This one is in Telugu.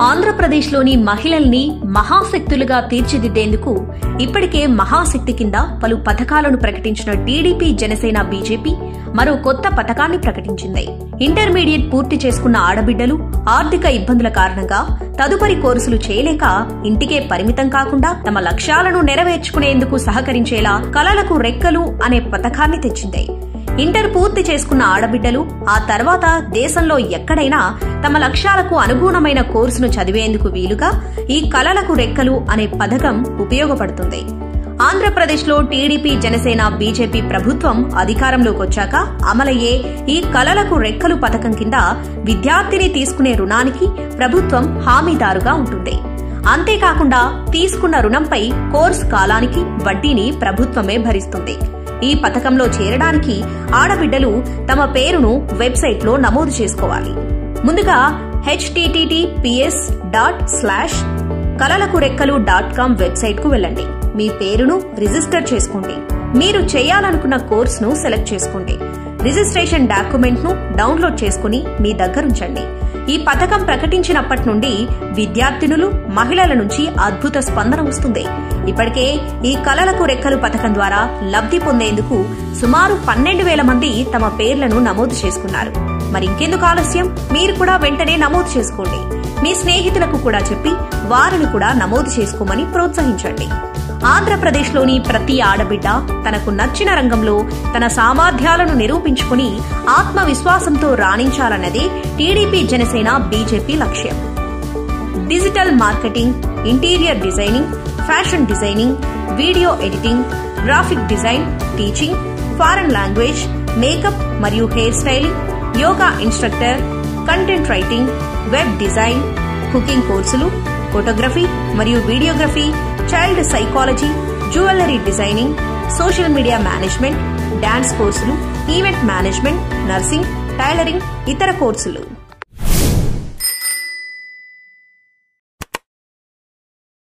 ఆంధ్రప్రదేశ్లోని మహిళల్ని మహాశక్తులుగా తీర్చిదిద్దేందుకు ఇప్పటికే మహాశక్తి కింద పలు పథకాలను ప్రకటించిన టీడీపీ, జనసేన, బీజేపీ మరో కొత్త పథకాన్ని ప్రకటించింది. ఇంటర్మీడియట్ పూర్తి చేసుకున్న ఆడబిడ్డలు ఆర్థిక ఇబ్బందుల కారణంగా తదుపరి కోర్సులు చేయలేక ఇంటికే పరిమితం కాకుండా తమ లక్ష్యాలను నెరవేర్చుకునేందుకు సహకరించేలా కలలకు రెక్కలు అనే పథకాన్ని తెచ్చింది. ఇంటర్ పూర్తి చేసుకున్న ఆడబిడ్డలు ఆ తర్వాత దేశంలో ఎక్కడైనా తమ లక్ష్యాలకు అనుగుణమైన కోర్సును చదివేందుకు వీలుగా ఈ కలలకు రెక్కలు అనే పథకం ఉపయోగపడుతుంది. ఆంధ్రప్రదేశ్లో టీడీపీ, జనసేన, బీజేపీ ప్రభుత్వం అధికారంలోకి వచ్చాక అమలయ్యే ఈ కలలకు రెక్కలు పథకం కింద విద్యార్థిని తీసుకునే రుణానికి ప్రభుత్వం హామీదారుగా ఉంటుంది. అంతేకాకుండా తీసుకున్న రుణంపై కోర్సు కాలానికి వడ్డీని ప్రభుత్వమే భరిస్తుంది. ఈ పథకంలో చేరడానికి ఆడబిడ్డలు తమ పేరును వెబ్సైట్లో నమోదు చేసుకోవాలి. ముందుగా https://kalalakurekkelu.com వెబ్సైట్ కు వెళ్లండి. మీ పేరును రిజిస్టర్ చేసుకోండి. మీరు చేయాలనుకున్న కోర్సును సెలెక్ట్ చేసుకోండి. రిజిస్ట్రేషన్ డాక్యుమెంట్ ను డౌన్లోడ్ చేసుకుని మీ దగ్గరుంచండి. ఈ పథకం ప్రకటించినప్పటి నుండి విద్యార్థినులు, మహిళల నుంచి అద్భుత స్పందన వస్తుంది. ఇప్పటికే ఈ కలలకు రెక్కలు పథకం ద్వారా లబ్ధి పొందేందుకు సుమారు 12,000 మంది తమ పేర్లను నమోదు చేసుకున్నారు. మరింకెందుకు ఆలస్యం? మీరు కూడా వెంటనే నమోదు చేసుకోండి. మీ స్నేహితులకు కూడా చెప్పి వారిని కూడా నమోదు చేసుకోమని ప్రోత్సహించండి. ఆంధ్రప్రదేశ్లోని ప్రతి ఆడబిడ్డ తనకు నచ్చిన రంగంలో తన సామర్థ్యాలను నిరూపించుకుని ఆత్మవిశ్వాసంతో రాణించాలన్నదే టీడీపీ, జనసేన, బీజేపీ లక్ష్యం. Digital marketing, interior designing, fashion designing, video editing, graphic design, teaching, foreign language, makeup మరియు hair styling, yoga instructor, content writing, web design, cooking కోర్సులు, ఫోటోగ్రఫీ మరియు videography, child psychology, jewellery designing, social media management, dance కోర్సులు, ఈవెంట్ మేనేజ్మెంట్, నర్సింగ్, టైలరింగ్, ఇతర కోర్సులు.